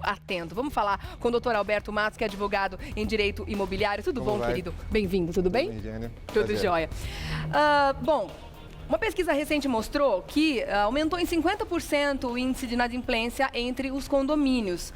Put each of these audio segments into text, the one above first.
Atento. Vamos falar com o doutor Alberto Matos, que é advogado em Direito Imobiliário. Tudo bom, querido? Bem-vindo, tudo bem? Tudo bem, Jane? Tudo jóia. Bom, uma pesquisa recente mostrou que aumentou em 50% o índice de inadimplência entre os condomínios.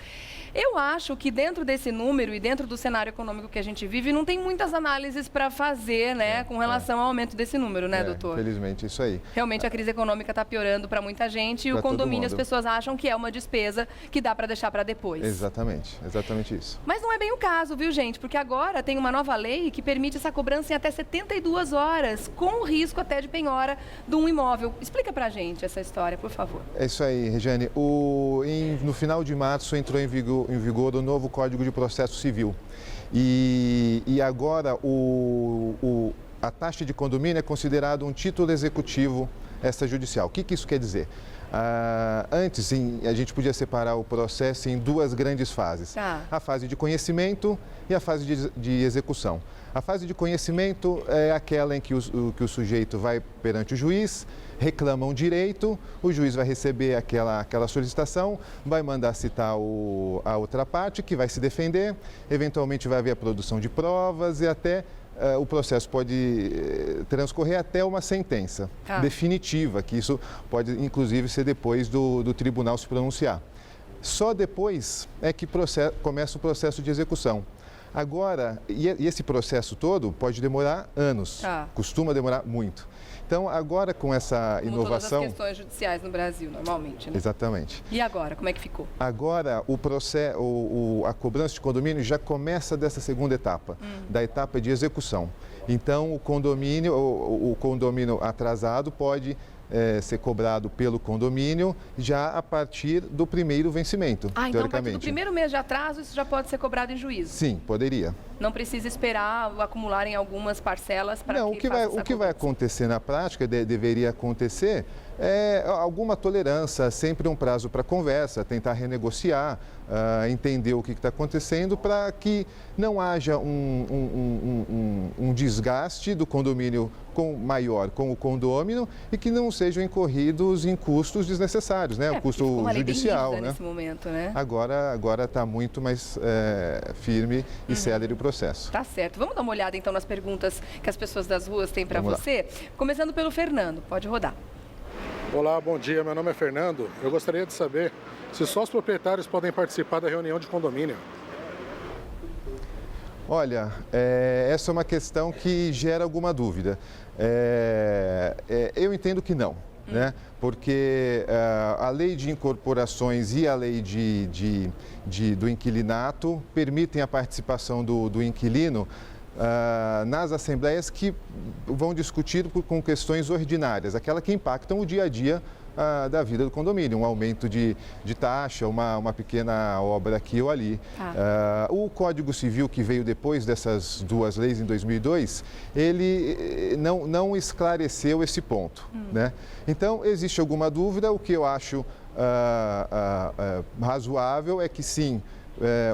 Eu acho que dentro desse número e dentro do cenário econômico que a gente vive, não tem muitas análises para fazer, né, com relação ao aumento desse número, né, doutor? Felizmente, isso aí. Realmente a crise econômica está piorando para muita gente e o condomínio as pessoas acham que é uma despesa que dá para deixar para depois. Exatamente isso. Mas não é bem o caso, viu, gente? Porque agora tem uma nova lei que permite essa cobrança em até 72 horas, com o risco até de penhora de um imóvel. Explica pra gente essa história, por favor. É isso aí, Regiane. No final de março entrou em vigor o novo Código de Processo Civil. E agora a taxa de condomínio é considerado um título executivo extrajudicial. O que isso quer dizer? Antes, a gente podia separar o processo em duas grandes fases. A fase de conhecimento e a fase de execução. A fase de conhecimento é aquela em que o sujeito vai perante o juiz, reclama um direito, o juiz vai receber aquela solicitação, vai mandar citar a outra parte, que vai se defender, eventualmente vai haver a produção de provas e até o processo pode transcorrer até uma sentença definitiva, que isso pode inclusive ser depois do tribunal se pronunciar. Só depois é que começa o processo de execução. Agora, e esse processo todo pode demorar anos, costuma demorar muito. Então, agora com essa inovação... Todas as questões judiciais no Brasil, normalmente, né? Exatamente. E agora, como é que ficou? Agora, a cobrança de condomínio já começa dessa segunda etapa, da etapa de execução. Então, o condomínio atrasado pode ser cobrado pelo condomínio já a partir do primeiro vencimento, então teoricamente. a partir do primeiro mês de atraso, isso já pode ser cobrado em juízo? Sim, poderia. Não precisa esperar acumular em algumas parcelas para Não, o que vai acontecer na prática, deveria acontecer, é alguma tolerância, sempre um prazo para conversa, tentar renegociar, entender o que está acontecendo para que não haja um desgaste do condomínio maior com o condômino e que não sejam incorridos em custos desnecessários, né? O custo judicial, né? Nesse momento, né? Agora está muito mais firme e célere o processo. Tá certo. Vamos dar uma olhada então nas perguntas que as pessoas das ruas têm para você? Começando pelo Fernando, pode rodar. Olá, bom dia. Meu nome é Fernando. Eu gostaria de saber se só os proprietários podem participar da reunião de condomínio. Olha, essa é uma questão que gera alguma dúvida. Eu entendo que não, né? Porque a lei de incorporações e a lei do inquilinato permitem a participação do inquilino nas assembleias que vão discutir com questões ordinárias, aquelas que impactam o dia a dia da vida do condomínio, um aumento de taxa, uma pequena obra aqui ou ali. O Código Civil, que veio depois dessas duas leis em 2002, ele não esclareceu esse ponto, né? Então, existe alguma dúvida, o que eu acho razoável é que sim,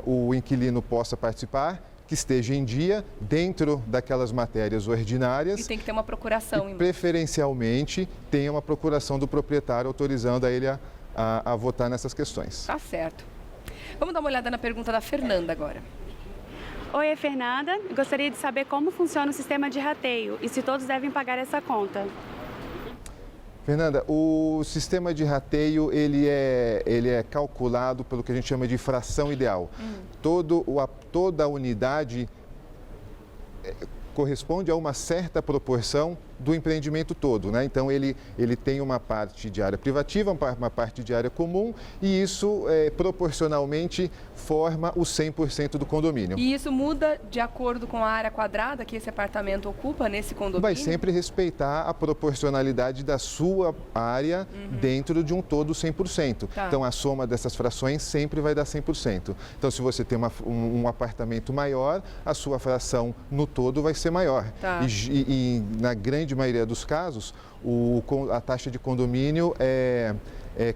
o inquilino possa participar, que esteja em dia dentro daquelas matérias ordinárias. E tem que ter uma procuração. E, preferencialmente, tenha uma procuração do proprietário autorizando a ele a votar nessas questões. Tá certo. Vamos dar uma olhada na pergunta da Fernanda agora. Oi, é Fernanda. Gostaria de saber como funciona o sistema de rateio e se todos devem pagar essa conta. Fernanda, o sistema de rateio ele é calculado pelo que a gente chama de fração ideal. Toda a unidade corresponde a uma certa proporção do empreendimento todo, né? Então, ele tem uma parte de área privativa, uma parte de área comum e isso proporcionalmente forma o 100% do condomínio. E isso muda de acordo com a área quadrada que esse apartamento ocupa nesse condomínio? Vai sempre respeitar a proporcionalidade da sua área dentro de um todo 100%. Então, a soma dessas frações sempre vai dar 100%. Então, se você tem um apartamento maior, a sua fração no todo vai ser maior. E na grande maioria dos casos, a taxa de condomínio é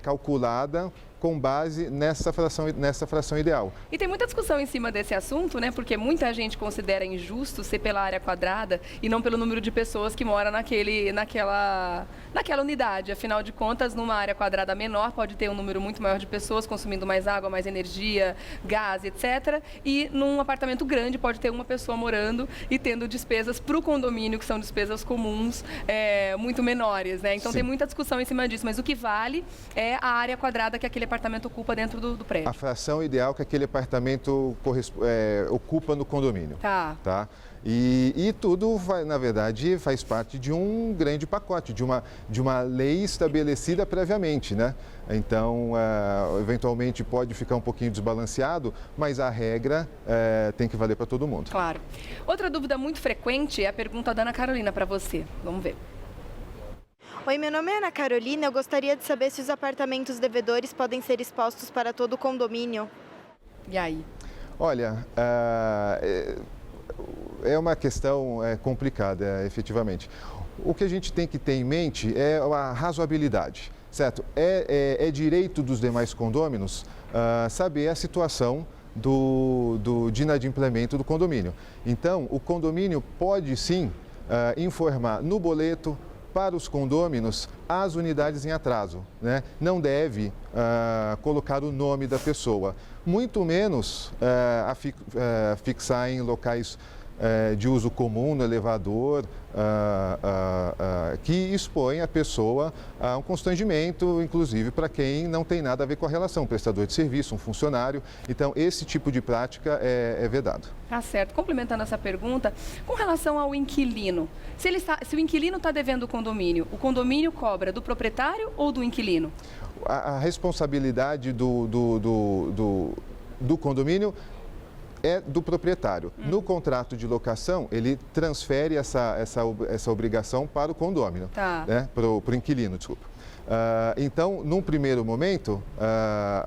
calculada com base nessa fração ideal. E tem muita discussão em cima desse assunto, né? Porque muita gente considera injusto ser pela área quadrada e não pelo número de pessoas que moram naquela naquela unidade. Afinal de contas, numa área quadrada menor, pode ter um número muito maior de pessoas consumindo mais água, mais energia, gás, etc. E num apartamento grande pode ter uma pessoa morando e tendo despesas para o condomínio, que são despesas comuns, muito menores, né? Então, Sim. tem muita discussão em cima disso, mas o que vale é a área quadrada que aquele apartamento ocupa dentro do prédio. A fração ideal que aquele apartamento ocupa no condomínio. Tá. E tudo, na verdade, faz parte de um grande pacote, de uma lei estabelecida previamente, né? Então, eventualmente pode ficar um pouquinho desbalanceado, mas a regra tem que valer para todo mundo. Claro. Outra dúvida muito frequente é a pergunta da Ana Carolina para você. Vamos ver. Oi, meu nome é Ana Carolina. Eu gostaria de saber se os apartamentos devedores podem ser expostos para todo o condomínio. E aí? Olha, é uma questão complicada, efetivamente. O que a gente tem que ter em mente é a razoabilidade, certo? É direito dos demais condôminos saber a situação de inadimplemento do condomínio. Então, o condomínio pode sim informar no boleto para os condôminos as unidades em atraso, né? Não deve colocar o nome da pessoa, muito menos fixar em locais de uso comum, no elevador, que expõe a pessoa a um constrangimento, inclusive para quem não tem nada a ver com a relação, um prestador de serviço, um funcionário. Então, esse tipo de prática é vedado. Tá certo. Complementando essa pergunta, com relação ao inquilino, se o inquilino está devendo o condomínio cobra do proprietário ou do inquilino? A responsabilidade do condomínio é do proprietário. No contrato de locação, ele transfere essa obrigação para o condômino, né? Para o inquilino, desculpa. Então, num primeiro momento,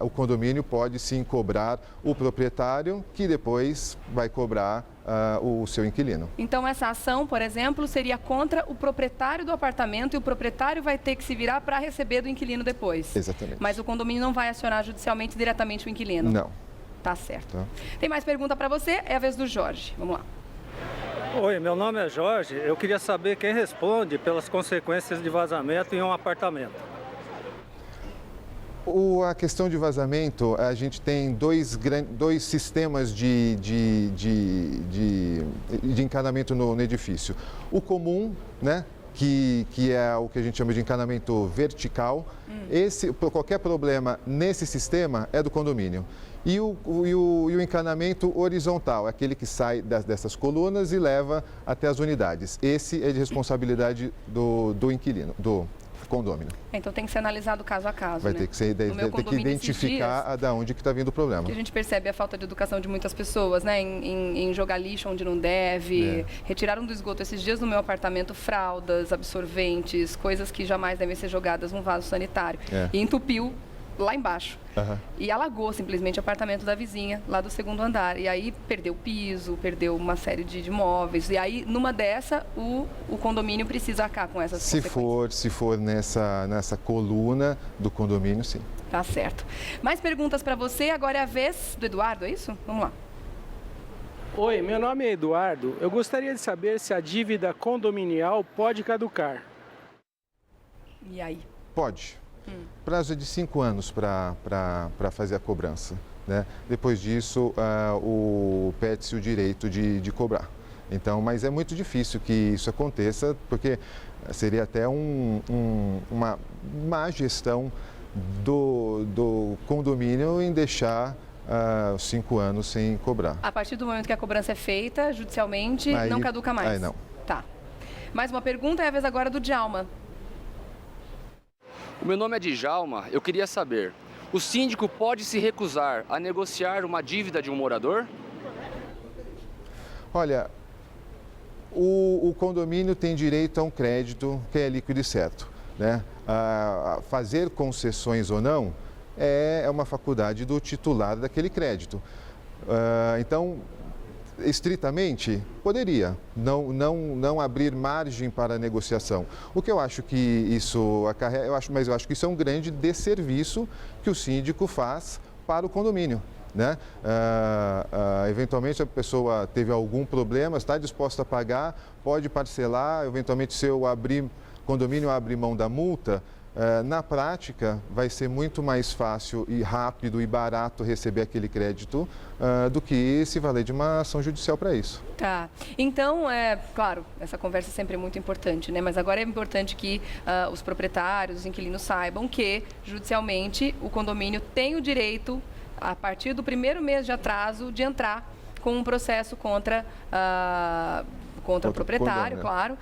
o condomínio pode sim cobrar o proprietário, que depois vai cobrar o seu inquilino. Então, essa ação, por exemplo, seria contra o proprietário do apartamento e o proprietário vai ter que se virar para receber do inquilino depois. Exatamente. Mas o condomínio não vai acionar judicialmente diretamente o inquilino? Não. Tá certo. Tá. Tem mais pergunta para você? É a vez do Jorge. Vamos lá. Oi, meu nome é Jorge. Eu queria saber quem responde pelas consequências de vazamento em um apartamento. A questão de vazamento, a gente tem dois sistemas de encanamento no edifício. O comum, né? Que é o que a gente chama de encanamento vertical. Qualquer problema nesse sistema é do condomínio. E o encanamento horizontal, aquele que sai dessas colunas e leva até as unidades. Esse é de responsabilidade do inquilino, do condômino. Então tem que ser analisado caso a caso, Vai né? ter que identificar da onde que está vindo o problema. Que a gente percebe a falta de educação de muitas pessoas, né? Em jogar lixo onde não deve. Retiraram do esgoto esses dias no meu apartamento fraldas, absorventes, coisas que jamais devem ser jogadas num vaso sanitário. E entupiu lá embaixo. E alagou simplesmente o apartamento da vizinha, lá do segundo andar. E aí perdeu o piso, perdeu uma série de móveis. E aí, numa dessa, o condomínio precisa arcar com essas consequências. Se for nessa coluna do condomínio, sim. Tá certo. Mais perguntas para você. Agora é a vez do Eduardo, é isso? Vamos lá. Oi, meu nome é Eduardo. Eu gostaria de saber se a dívida condominial pode caducar. E aí? Pode. Prazo é de 5 anos para fazer a cobrança, né? Depois disso, pede-se o direito de cobrar. Então, mas é muito difícil que isso aconteça, porque seria até uma má gestão do condomínio em deixar 5 anos sem cobrar. A partir do momento que a cobrança é feita, judicialmente, não caduca mais? Aí não. Tá. Mais uma pergunta, é a vez agora do Djalma. O meu nome é Djalma. Eu queria saber, o síndico pode se recusar a negociar uma dívida de um morador? Olha, o condomínio tem direito a um crédito que é líquido e certo, né? Fazer concessões ou não é uma faculdade do titular daquele crédito. Então, estritamente, poderia não abrir margem para a negociação. O que eu acho que isso acarreta, mas eu acho que isso é um grande desserviço que o síndico faz para o condomínio, né? Eventualmente a pessoa teve algum problema, está disposta a pagar, pode parcelar, eventualmente se eu abrir condomínio abre mão da multa, na prática, vai ser muito mais fácil e rápido e barato receber aquele crédito do que se valer de uma ação judicial para isso. Tá. Então, claro, essa conversa sempre é muito importante, né? Mas agora é importante que os proprietários, os inquilinos saibam que, judicialmente, o condomínio tem o direito, a partir do primeiro mês de atraso, de entrar com um processo contra o proprietário, claro,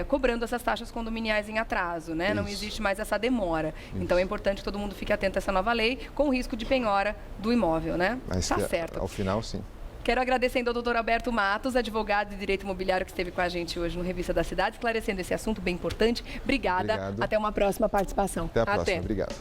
cobrando essas taxas condominiais em atraso, né? Não existe mais essa demora. Então é importante que todo mundo fique atento a essa nova lei, com o risco de penhora do imóvel, né? Mas tá certo. Ao final, sim. Quero agradecer ainda ao doutor Alberto Matos, advogado de Direito Imobiliário, que esteve com a gente hoje no Revista da Cidade, esclarecendo esse assunto bem importante. Obrigada. Obrigado. Até uma próxima participação. Até a próxima. Obrigado.